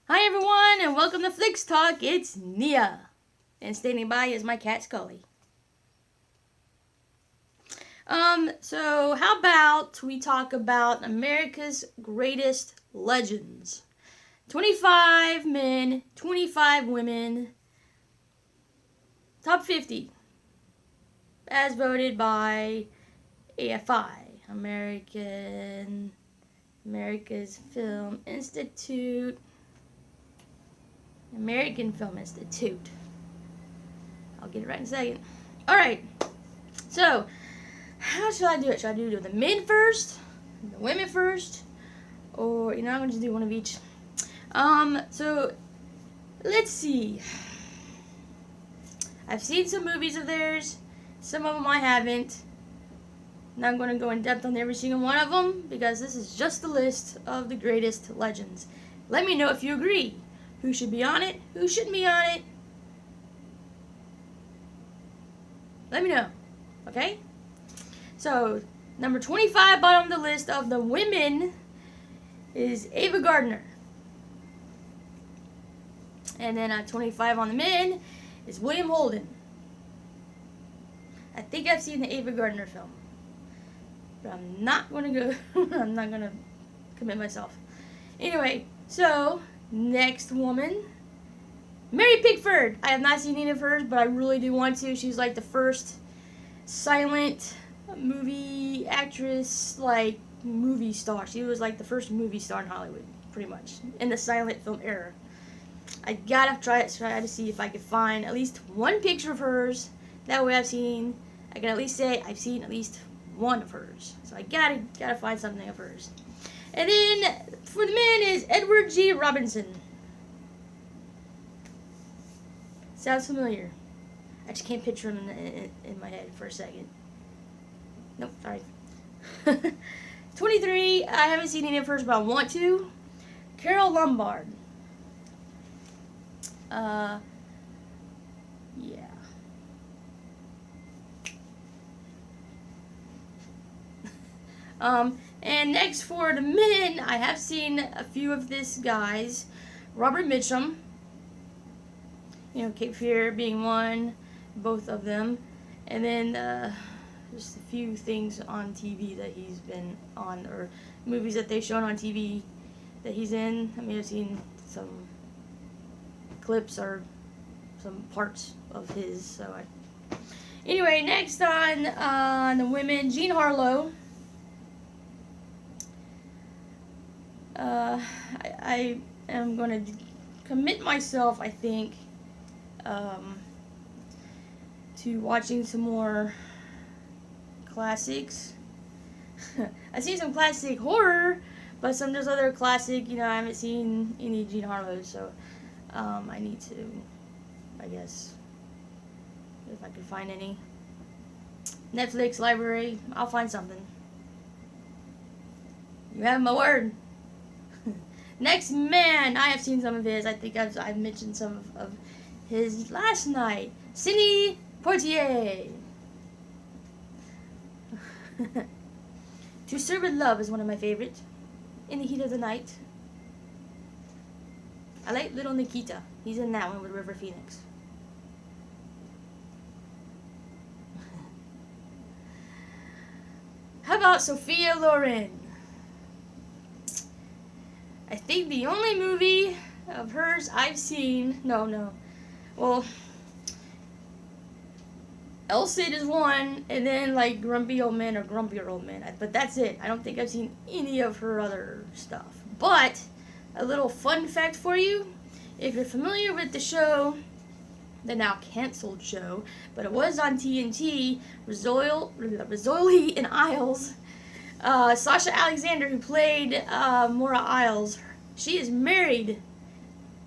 Hi everyone, and welcome to Flicks Talk. It's Nia, and standing by is my cat Scully. So how about we talk about America's greatest legends? 25 men, 25 women, top 50, as voted by AFI, America's Film Institute. American Film Institute. I'll get it right in a second. Alright, so how should I do it? Should I do the men first, the women first, or, I'm going to just do one of each. So let's see. I've seen some movies of theirs, some of them I haven't. Not going to go in depth on every single one of them because this is just the list of the greatest legends. Let me know if you agree. Who should be on it? Who shouldn't be on it? Let me know. Okay? So, number 25 bottom of the list of the women is Ava Gardner. And then 25 on the men is William Holden. I think I've seen the Ava Gardner film. But I'm not going to go, I'm not going to commit myself. Anyway, so next woman, Mary Pickford. I have not seen any of hers, but I really do want to. She's like the first silent movie actress, like movie star. She was like the first movie star in Hollywood, pretty much, in the silent film era. I gotta try to see if I could find at least one picture of hers. That way I can at least say I've seen at least one of hers. So I gotta find something of hers. And then for the men is Edward G. Robinson. Sounds familiar. I just can't picture him in my head for a second. Nope, sorry. 23, I haven't seen any of hers, but I want to. Carol Lombard. Yeah. And next for the men, I have seen a few of this guys. Robert Mitchum. Cape Fear being one, both of them. And then just a few things on TV that he's been on, or movies that they've shown on TV that he's in. I mean, I've seen some clips or some parts of his. So anyway, next on the women, Jean Harlow. I am going to commit myself, I think, to watching some more classics. I've seen some classic horror, but some of those other classic, I haven't seen any Jean Harlow, so I need to, I guess, if I can find any. Netflix library, I'll find something. You have my word. Next man, I have seen some of his. I think I've mentioned some of his last night. Sidney Poitier. To Serve with Love is one of my favorites. In the Heat of the Night. I like Little Nikita. He's in that one with River Phoenix. How about Sophia Loren? I think the only movie of hers I've seen, well, El Cid is one, and then like Grumpy Old Men or Grumpier Old Men, but that's it. I don't think I've seen any of her other stuff. But a little fun fact for you, if you're familiar with the show, the now canceled show, but it was on TNT, Rizzoli and Isles, Sasha Alexander, who played Maura Isles, she is married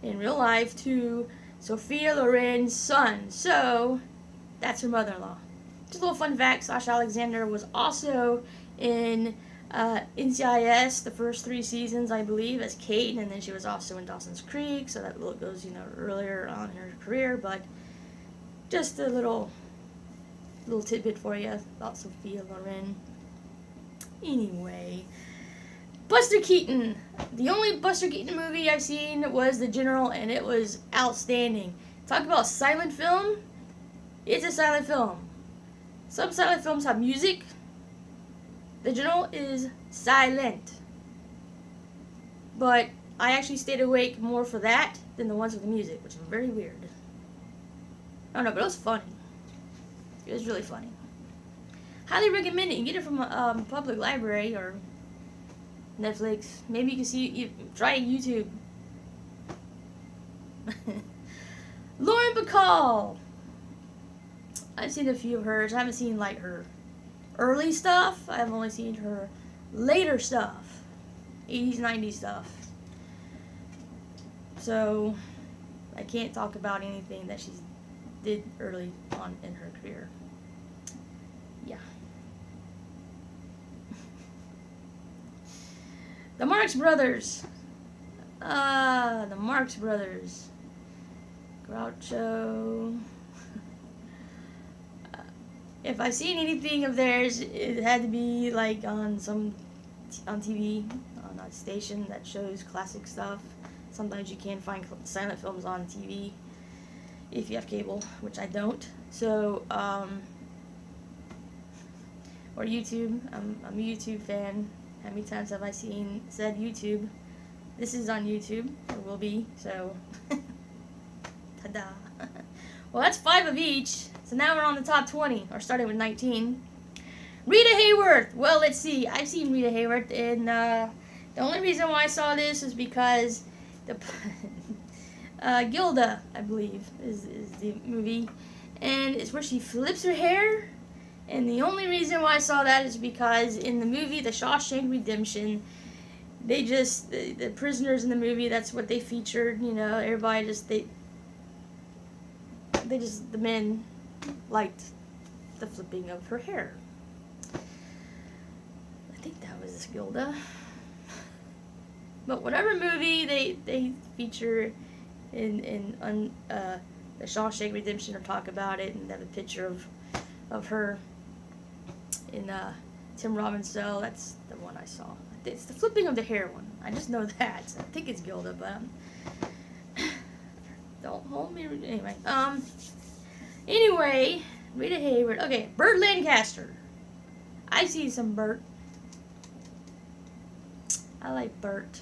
in real life to Sophia Loren's son. So that's her mother-in-law. Just a little fun fact, Sasha Alexander was also in NCIS the first 3 seasons, I believe, as Kate, and then she was also in Dawson's Creek, so that goes, earlier on in her career, but just a little tidbit for you about Sophia Loren. Anyway, Buster Keaton. The only Buster Keaton movie I've seen was The General, and it was outstanding. Talk about silent film. It's a silent film. Some silent films have music. The General is silent. But I actually stayed awake more for that than the ones with the music, which is very weird. I don't know, but it was funny. It was really funny. Highly recommend it. You can get it from a public library or Netflix. Maybe you can try YouTube. Lauren Bacall. I've seen a few of hers. I haven't seen like her early stuff. I've only seen her later stuff. 80s, 90s stuff. So I can't talk about anything that she did early on in her career. Yeah. The Marx Brothers. The Marx Brothers. Groucho. If I've seen anything of theirs, it had to be like on TV, on a station that shows classic stuff. Sometimes you can find silent films on TV if you have cable, which I don't. So, or YouTube. I'm a YouTube fan. How many times have I said YouTube? This is on YouTube, or will be, so ta-da. Well, that's 5 of each, so now we're on the top 20, or starting with 19. Rita Hayworth. Well, let's see. I've seen Rita Hayworth, and the only reason why I saw this is because the Gilda, I believe, is the movie, and it's where she flips her hair. And the only reason why I saw that is because in the movie The Shawshank Redemption, the prisoners in the movie, that's what they featured, you know, everybody the men liked the flipping of her hair. I think that was Gilda. But whatever movie they feature in The Shawshank Redemption or talk about it, and they have a picture of her in Tim Robbins' cell, that's the one I saw. It's the flipping of the hair one. I just know that. I think it's Gilda, but don't hold me. Anyway, Rita Hayworth. Okay, Burt Lancaster. I see some Burt. I like Burt.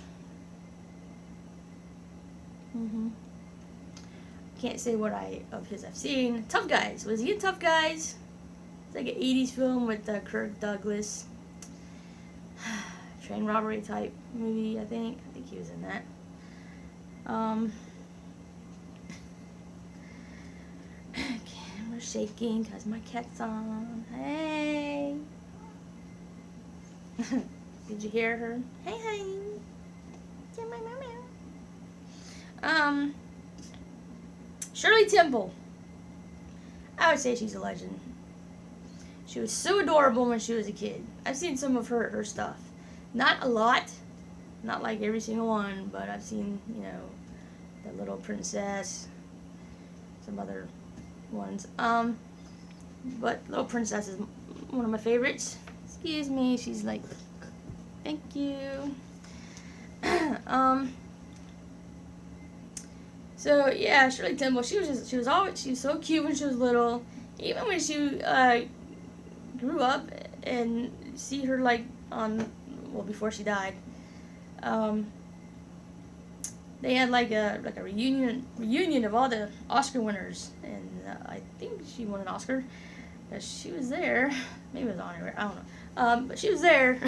Can't say what of his I've seen. Tough Guys. Was he in Tough Guys? It's like an 80s film with Kirk Douglas. Train robbery type movie, I think. I think he was in that. Camera shaking because my cat's on. Hey! Did you hear her? Hey, hey! Shirley Temple. I would say she's a legend. She was so adorable when she was a kid. I've seen some of her stuff. Not a lot. Not like every single one, but I've seen, you know, The Little Princess, some other ones. But Little Princess is one of my favorites. Excuse me, she's like, thank you. So yeah, Shirley Temple. She was so cute when she was little. Even when she grew up, and see her like before she died. They had like a reunion of all the Oscar winners, and I think she won an Oscar. She was there. Maybe it was honorary. I don't know. But she was there.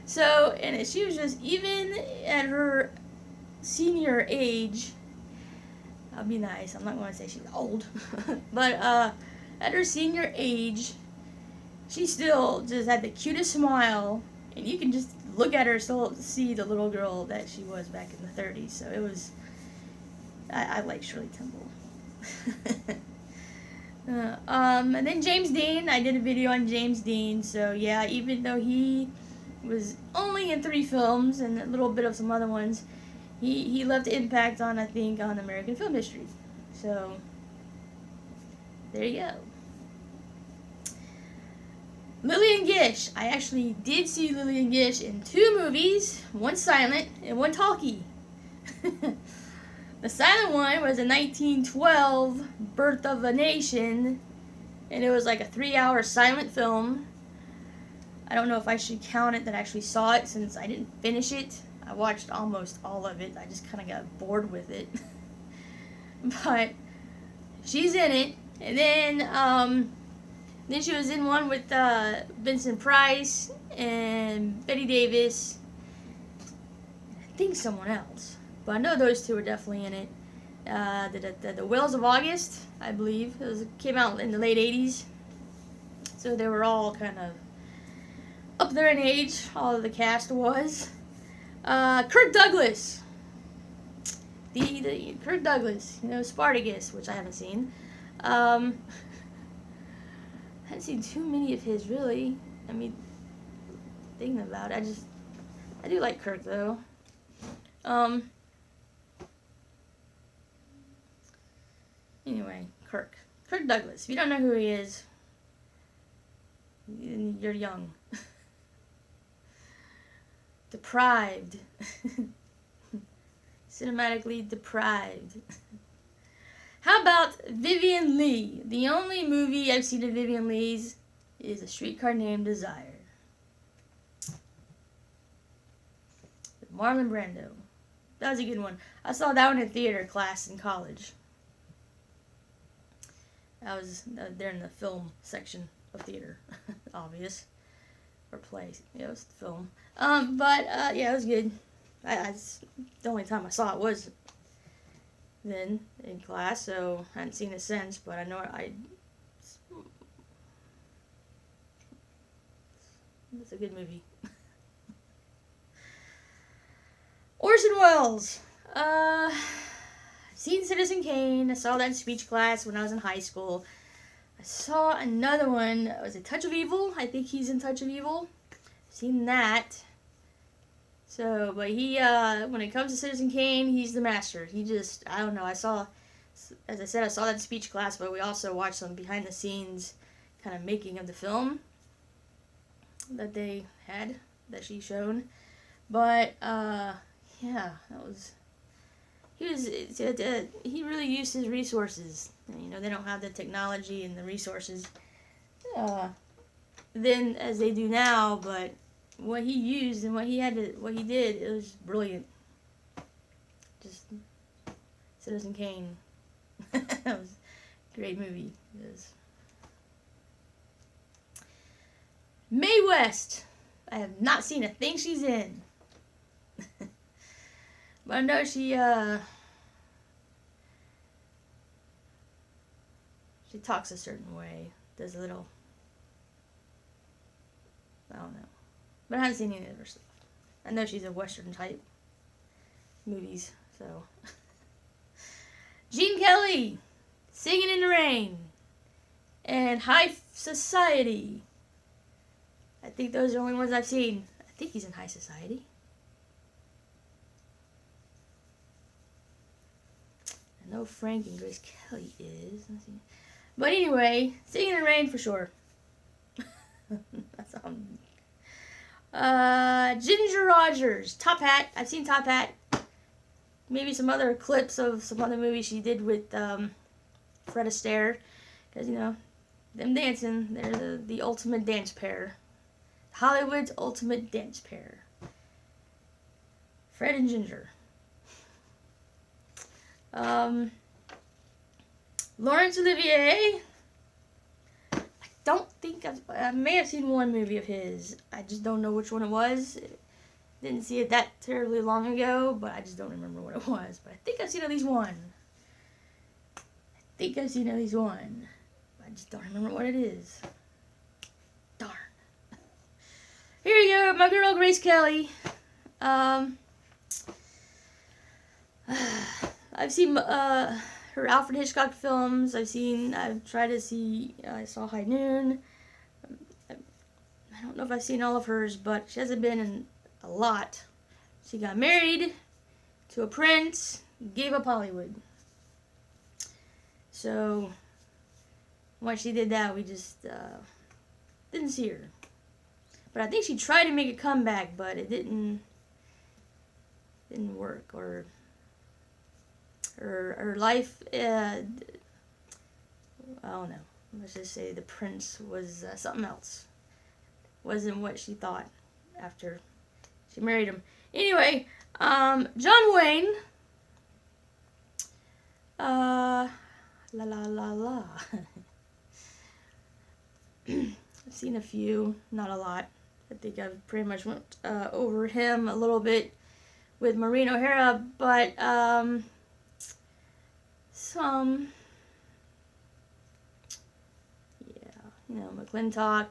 So, and she was just, even at her senior age, I'll be nice, I'm not going to say she's old, but at her senior age, she still just had the cutest smile, and you can just look at her, still see the little girl that she was back in the 30s. So it was, I like Shirley Temple. And then James Dean. I did a video on James Dean. So yeah, even though he was only in 3 films and a little bit of some other ones, he left impact on, I think, on American film history. So there you go. Lillian Gish. I actually did see Lillian Gish in 2 movies, one silent and one talkie. The silent one was a 1912 Birth of a Nation, and it was like a 3-hour silent film. I don't know if I should count it that I actually saw it since I didn't finish it. I watched almost all of it. I just kind of got bored with it. But she's in it. And then she was in one with Vincent Price and Betty Davis. I think someone else. But I know those two are definitely in it. The Whales of August, I believe. It came out in the late 80s. So they were all kind of up there in age. All of the cast was. Kirk Douglas. The Kirk Douglas. Spartacus, which I haven't seen. I haven't seen too many of his, really. I mean, thinking about it, I do like Kirk, though. Anyway, Kirk Douglas. If you don't know who he is, you're young. Deprived. Cinematically deprived. How about Vivien Leigh? The only movie I've seen of Vivien Leigh's is A Streetcar Named Desire. With Marlon Brando. That was a good one. I saw that one in theater class in college. I was there in the film section of theater. Obvious. Or play. Yeah, it was film. Yeah, it was good. The only time I saw it was then in class, so I hadn't seen it since, but I know it's a good movie. Orson Welles. Seen Citizen Kane. I saw that in speech class when I was in high school. I saw another one. Was it Touch of Evil? I think he's in Touch of Evil. Seen that. So, but he, when it comes to Citizen Kane, he's the master. I don't know, as I said, I saw that in speech class, but we also watched some behind the scenes kind of making of the film that they had, that she shown. But, yeah, he really used his resources. They don't have the technology and the resources then as they do now, but what he used and what he did, it was brilliant. Just Citizen Kane. That was a great movie. It was. Mae West. I have not seen a thing she's in. But I know she talks a certain way. Does a little, I don't know. But I haven't seen any of her stuff. I know she's a Western type movies, so. Gene Kelly, Singing in the Rain, and High Society. I think those are the only ones I've seen. I think he's in High Society. I know Frank and Grace Kelly is. But anyway, Singing in the Rain for sure. That's all. Ginger Rogers, Top Hat. I've seen Top Hat. Maybe some other clips of some other movies she did with Fred Astaire. Because, them dancing, they're the ultimate dance pair. Hollywood's ultimate dance pair. Fred and Ginger. Laurence Olivier. Don't think I may have seen one movie of his. I just don't know which one it was. Didn't see it that terribly long ago, but I just don't remember what it was. But I think I've seen at least one. I just don't remember what it is. Darn. Here you go, my girl Grace Kelly. I've seen her Alfred Hitchcock films. I've tried to see, I saw High Noon. I don't know if I've seen all of hers, but she hasn't been in a lot. She got married to a prince, gave up Hollywood. So, once she did that, we just Didn't see her. But I think she tried to make a comeback, but it didn't work. Or her life, I don't know. Let's just say the prince was something else. Wasn't what she thought after she married him. Anyway, John Wayne. La la la la. I've seen a few, not a lot. I think I've pretty much went over him a little bit with Maureen O'Hara, but some, yeah, McClintock,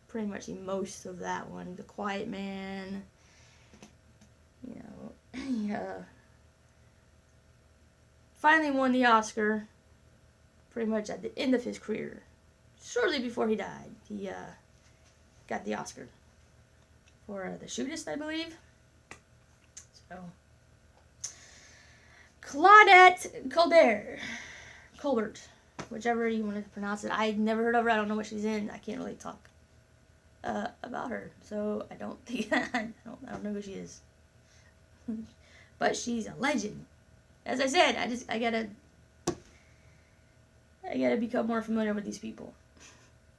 pretty much most of that one. The Quiet Man, yeah. Finally won the Oscar, pretty much at the end of his career. Shortly before he died, he got the Oscar for The Shootist, I believe. So, Claudette Colbert, whichever you want to pronounce it. I'd never heard of her. I don't know what she's in. I can't really talk about her, so I don't think I don't know who she is. But she's a legend. As I said, I gotta become more familiar with these people.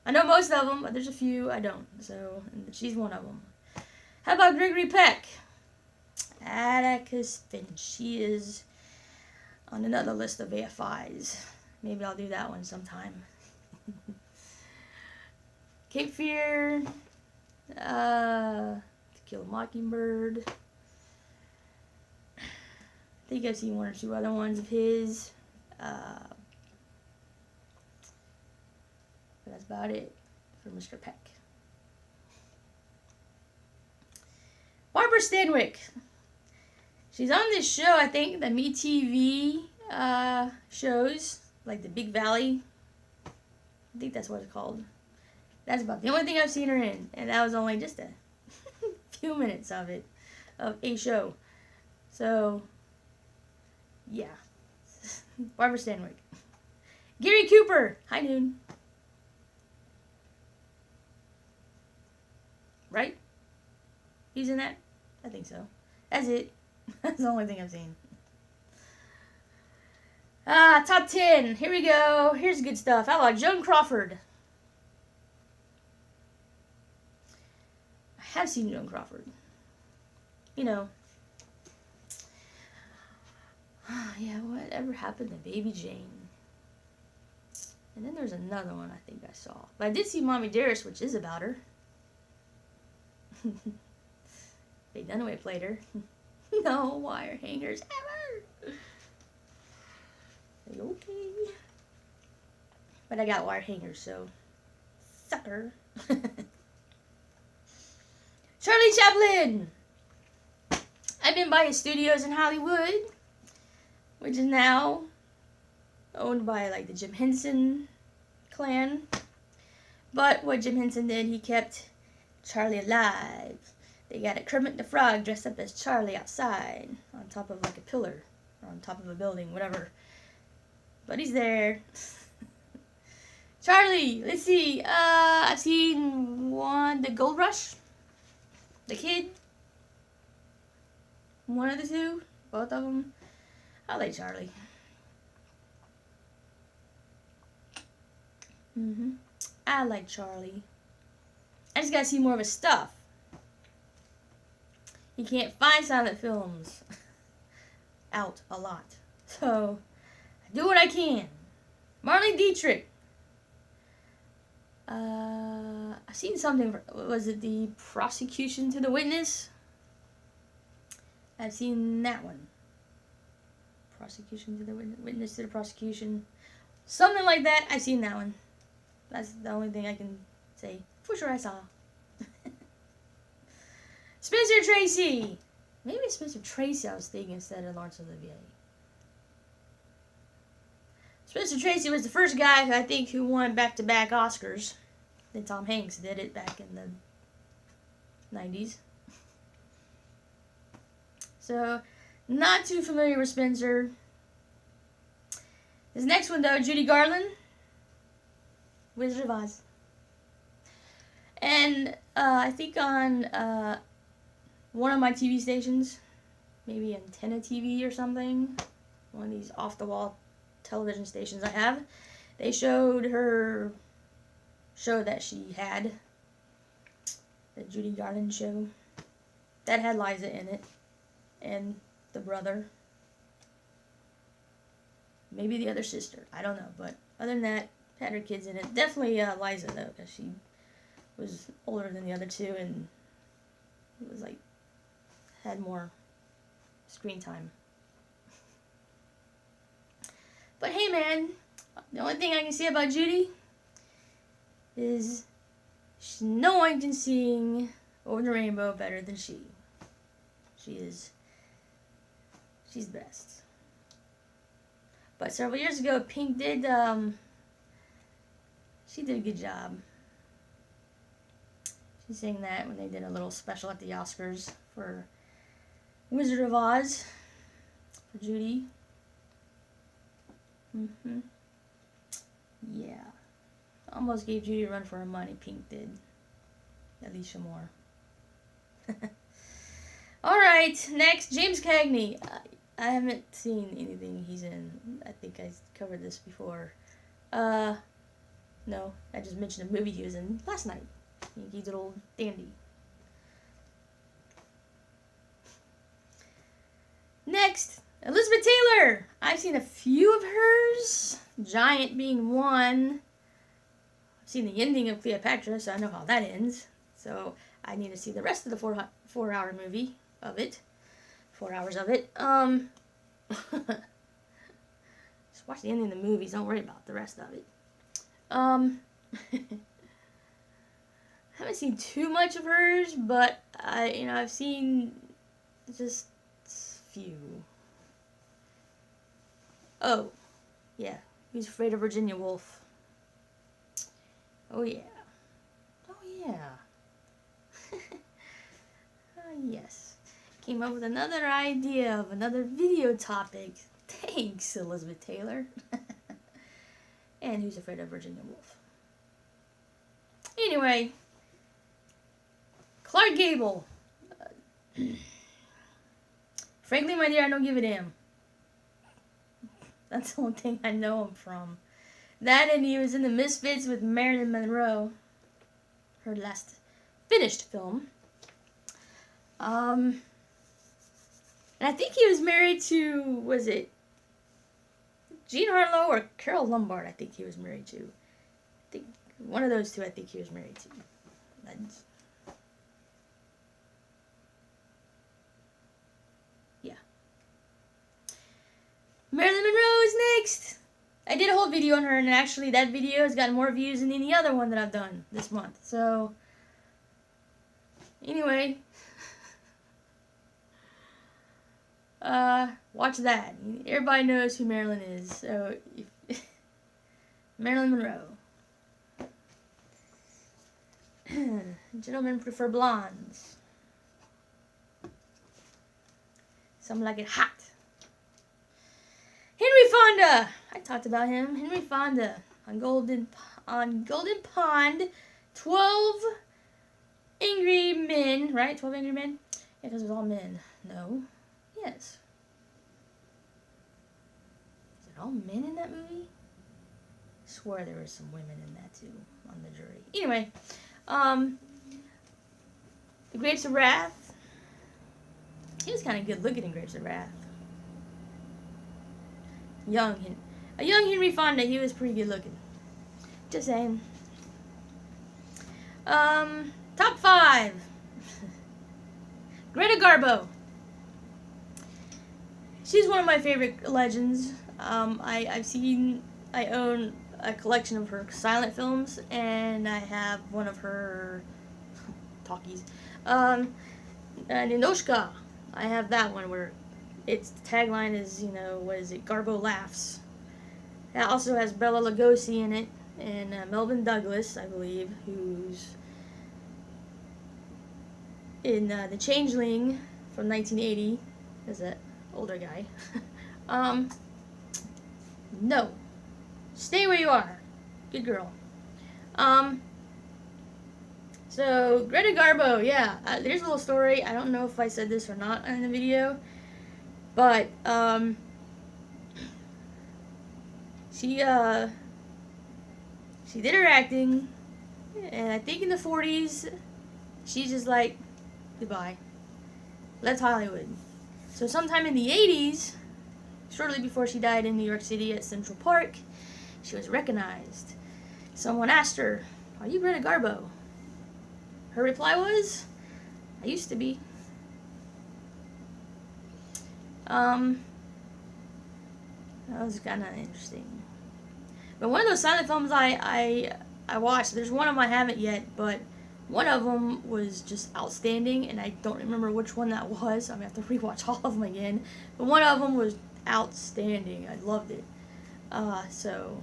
I know most of them, but there's a few I don't. So, and she's one of them. How about Gregory Peck? Atticus Finch. She is on another list of AFIs. Maybe I'll do that one sometime. Cape Fear. To Kill a Mockingbird. I think I've seen one or two other ones of his. But that's about it for Mr. Peck. Barbara Stanwyck. She's on this show, I think, the MeTV shows, like the Big Valley. I think that's what it's called. That's about the only thing I've seen her in, and that was only just a few minutes of it, of a show. So, yeah. Barbara Stanwyck. Gary Cooper. High Noon. Right? He's in that? I think so. That's it. That's the only thing I've seen. Top 10. Here we go. Here's good stuff. How about Joan Crawford? I have seen Joan Crawford. You know. Yeah, whatever happened to Baby Jane? And then there's another one I think I saw. But I did see Mommy Dearest, which is about her. Faye Dunaway played her. No wire hangers ever. Like, okay. But I got wire hangers, so sucker. Charlie Chaplin. I've been by his studios in Hollywood, which is now owned by like the Jim Henson clan. But what Jim Henson did, he kept Charlie alive. They got a Kermit the Frog dressed up as Charlie outside on top of like a pillar or on top of a building, whatever. But he's there. Charlie, let's see. I've seen one, The Gold Rush, The Kid. One of the two, both of them. I like Charlie. I like Charlie. I just gotta see more of his stuff. You can't find silent films out a lot. So, I do what I can. Marlene Dietrich. I've seen something, was it The Prosecution to the Witness? I've seen that one. Prosecution to the Witness to the Prosecution. Something like that, I've seen that one. That's the only thing I can say for sure I saw. Spencer Tracy. Maybe Spencer Tracy I was thinking instead of Laurence Olivier. Spencer Tracy was the first guy who I think who won back-to-back Oscars. Then Tom Hanks did it back in the 90s. So, not too familiar with Spencer. This next one though, Judy Garland. Wizard of Oz. And I think on one of my TV stations, maybe Antenna TV or something, one of these off-the-wall television stations I have, they showed her show that she had, the Judy Garland show, that had Liza in it, and the brother, maybe the other sister, I don't know, but other than that, had her kids in it. Definitely Liza, though, because she was older than the other two, and it was like, had more screen time. But hey, man, the only thing I can say about Judy is no one can sing Over the Rainbow better than she. She's the best. But several years ago, Pink did, she did a good job. She sang that when they did a little special at the Oscars for Wizard of Oz, for Judy. Yeah. Almost gave Judy a run for her money, Pink did. Alicia Moore. Alright, next, James Cagney. I haven't seen anything he's in. I think I covered this before. No, I just mentioned a movie he was in last night. Yankee Doodle Dandy. Next, Elizabeth Taylor. I've seen a few of hers. Giant being one. I've seen the ending of Cleopatra, so I know how that ends. So I need to see the rest of the four-hour movie of it. 4 hours of it. Just watch the ending of the movies. Don't worry about the rest of it. Haven't seen too much of hers, but I've seen just few. Oh, yeah. Who's Afraid of Virginia Woolf? Oh yeah. Oh yeah. Yes. Came up with another idea of another video topic. Thanks, Elizabeth Taylor. And Who's Afraid of Virginia Woolf? Anyway, Clark Gable. Frankly, my dear, I don't give a damn. That's the only thing I know him from. That, and he was in The Misfits with Marilyn Monroe. Her last finished film. And I think he was married to, was it Jean Harlow or Carol Lombard? I think he was married to. I think one of those two I think he was married to. That's, yeah. Marilyn Monroe is next. I did a whole video on her, and actually that video has gotten more views than any other one that I've done this month. So, anyway. Watch that. Everybody knows who Marilyn is. So, Marilyn Monroe. Gentlemen prefer blondes. Some like it hot. Henry Fonda. I talked about him. Henry Fonda on Golden Pond. 12 Angry Men, right? 12 Angry Men? Yeah, because it was all men. No. Yes. Is it all men in that movie? I swear there were some women in that too, on the jury. Anyway, The Grapes of Wrath. He was kind of good looking in Grapes of Wrath. A young Henry Fonda, he was pretty good looking. Just saying. Top 5. Greta Garbo. She's one of my favorite legends. I own a collection of her silent films, and I have one of her talkies. Ninoshka. I have that one where its tagline is, what is it? Garbo laughs. It also has Bela Lugosi in it, and Melvin Douglas, I believe, who's in The Changeling from 1980. Is that older guy? No. Stay where you are. Good girl. So, Greta Garbo, yeah. There's a little story. I don't know if I said this or not in the video. But, she did her acting. And I think in the 40s, she's just like, goodbye. Let's Hollywood. So, sometime in the 80s, shortly before she died in New York City at Central Park, she was recognized. Someone asked her, "Are you Greta Garbo?" Her reply was, "I used to be." That was kind of interesting. But one of those silent films I watched, there's one of them I haven't yet, but one of them was just outstanding, and I don't remember which one that was. I'm going to have to rewatch all of them again. But one of them was outstanding. I loved it. So,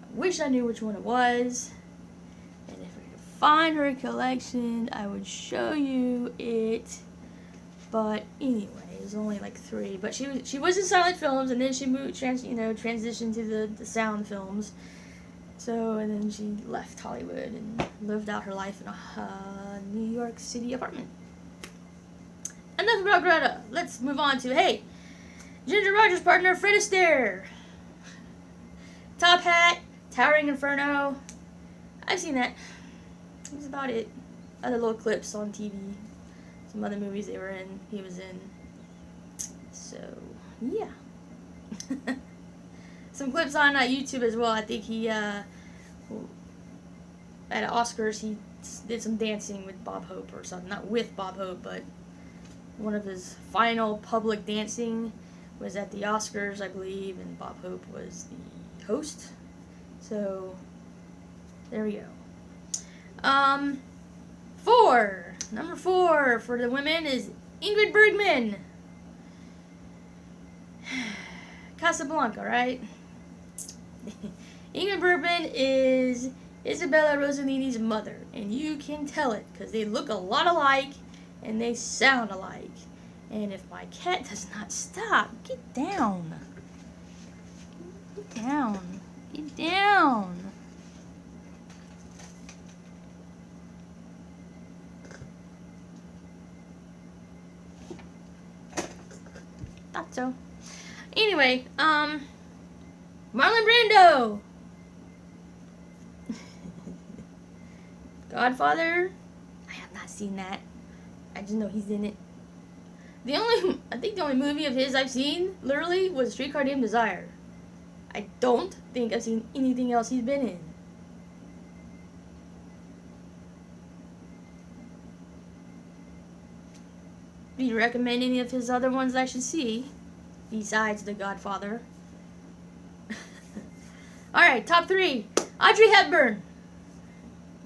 I wish I knew which one it was. And if I could find her collection, I would show you it. But anyway, it was only like 3. But she was in silent films, and then she transitioned to the sound films. So, and then she left Hollywood and lived out her life in a New York City apartment. Enough about Greta. Let's move on to, hey, Ginger Rogers' partner, Fred Astaire. Top Hat, Towering Inferno. I've seen that. That's about it. Other little clips on TV. Some other movies he was in. So, yeah. Some clips on YouTube as well. I think he, at Oscars, he did some dancing with Bob Hope or something. Not with Bob Hope, but one of his final public dancing was at the Oscars, I believe, and Bob Hope was the host. So, there we go. 4. Number 4 for the women is Ingrid Bergman. Casablanca, right? Ingrid Bergman is Isabella Rossellini's mother, and you can tell it because they look a lot alike and they sound alike. And if my cat does not stop, get down. Get down. Get down. Thought so. Anyway, Marlon Brando. Godfather. I have not seen that. I just know he's in it. I think the only movie of his I've seen, literally, was Streetcar Named Desire. I don't think I've seen anything else he's been in. Do you recommend any of his other ones I should see, besides The Godfather? Alright, top 3. Audrey Hepburn.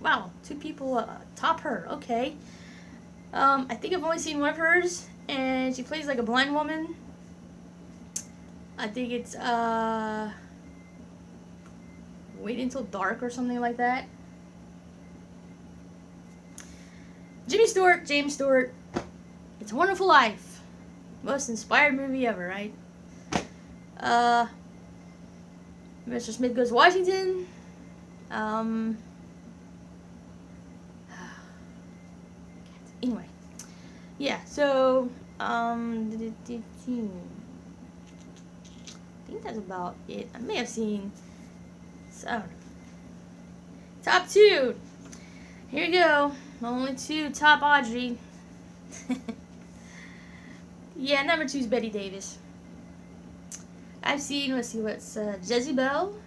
Wow, 2 people top her. Okay. I think I've only seen one of hers, and she plays like a blind woman. I think it's Wait Until Dark or something like that. James Stewart. It's a Wonderful Life. Most inspired movie ever, right? Mr. Smith Goes to Washington. Anyway. Yeah, so, I think that's about it. I may have seen, so, I don't know. Top 2. Here you go. Only 2 top Audrey. Yeah, number 2 is Betty Davis. I've seen, let's see, what's Jezebel,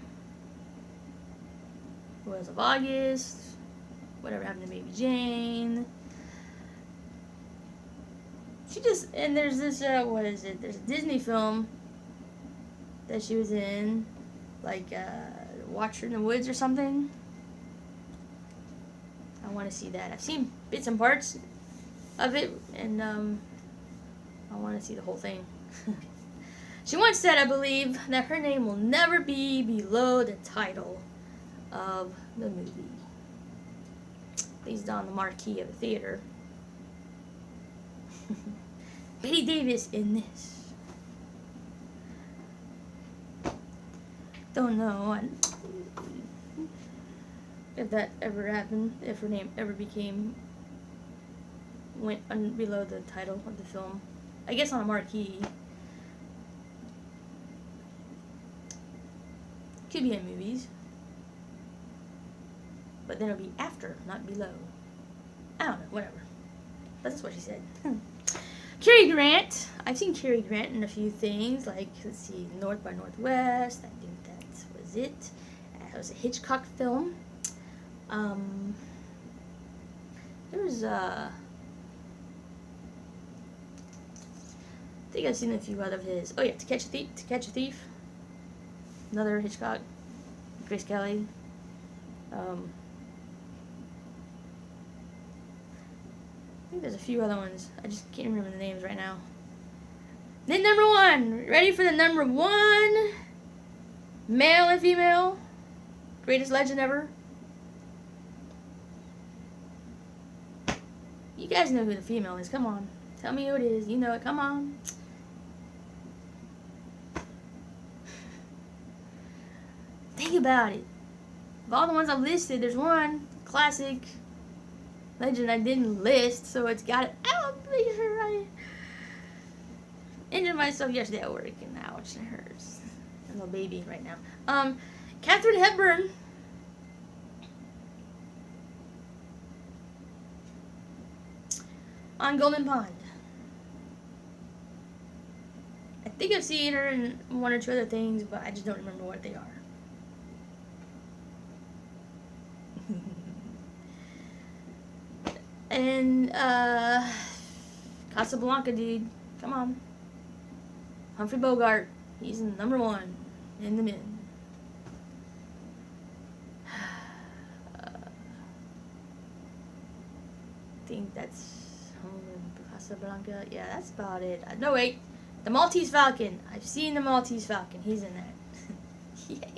Wheels of August, Whatever Happened to Baby Jane. And there's this, what is it? There's a Disney film that she was in, like, Watcher in the Woods or something. I want to see that. I've seen bits and parts of it, and, I want to see the whole thing. She once said, I believe, that her name will never be below the title of the movie. Based on the marquee of the theater. Betty Davis in this. Don't know. If that ever happened, if her name ever went below the title of the film. I guess on a marquee. Could be in movies. But then it'll be after, not below. I don't know, whatever. That's what she said. Cary Grant. I've seen Cary Grant in a few things, like, let's see, North by Northwest. I think that was it. It was a Hitchcock film. There was, I think I've seen a few out of his. Oh yeah, To Catch a Thief. Another Hitchcock. Grace Kelly. I think there's a few other ones. I just can't remember the names right now. Then number one. Ready for the number one? Male and female. Greatest legend ever. You guys know who the female is. Come on. Tell me who it is. You know it. Come on. Think about it. Of all the ones I've listed, there's one classic legend I didn't list, so it's got it. I'll be right. Injured myself yesterday at work, and ouch, it hurts. I'm a baby right now. Katharine Hepburn. On Golden Pond. I think I've seen her in one or two other things, but I just don't remember what they are. And, Casablanca, dude. Come on. Humphrey Bogart. He's number one in the men. I think that's Casablanca. Yeah, that's about it. No, wait. The Maltese Falcon. I've seen the Maltese Falcon. He's in that. Yay.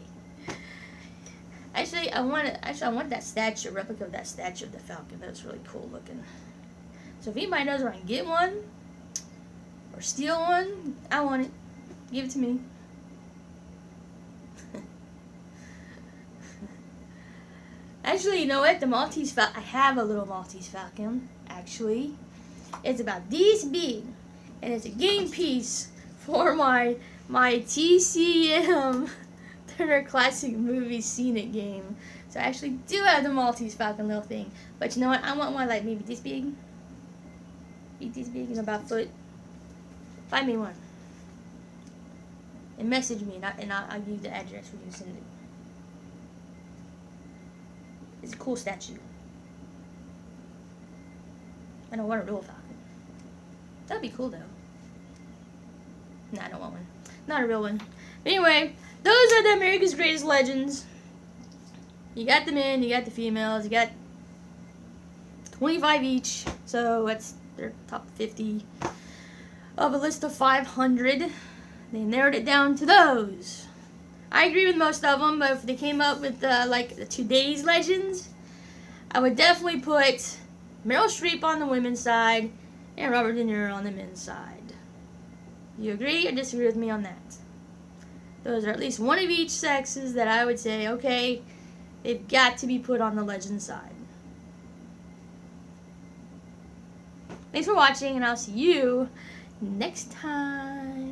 Actually, I want that statue, a replica of that statue of the Falcon. That's really cool looking. So if anybody knows where I can get one, or steal one, I want it. Give it to me. Actually, you know what? The Maltese Falcon, I have a little Maltese Falcon, actually. It's about this big, and it's a game piece for my TCM Turner Classic Movie Scene It game. So I actually do have the Maltese Falcon little thing. But you know what? I want one like maybe this big. This big, you know, about a foot. Find me one. And message me, and I'll give you the address where you send it. It's a cool statue. I don't want a real Falcon. That'd be cool though. Nah, I don't want one. Not a real one. But anyway, those are the America's Greatest Legends. You got the men, you got the females, you got 25 each. So that's their top 50 of a list of 500. They narrowed it down to those. I agree with most of them, but if they came up with like the today's legends, I would definitely put Meryl Streep on the women's side and Robert De Niro on the men's side. You agree or disagree with me on that? Those are at least one of each sexes that I would say, okay, they've got to be put on the legend side. Thanks for watching, and I'll see you next time.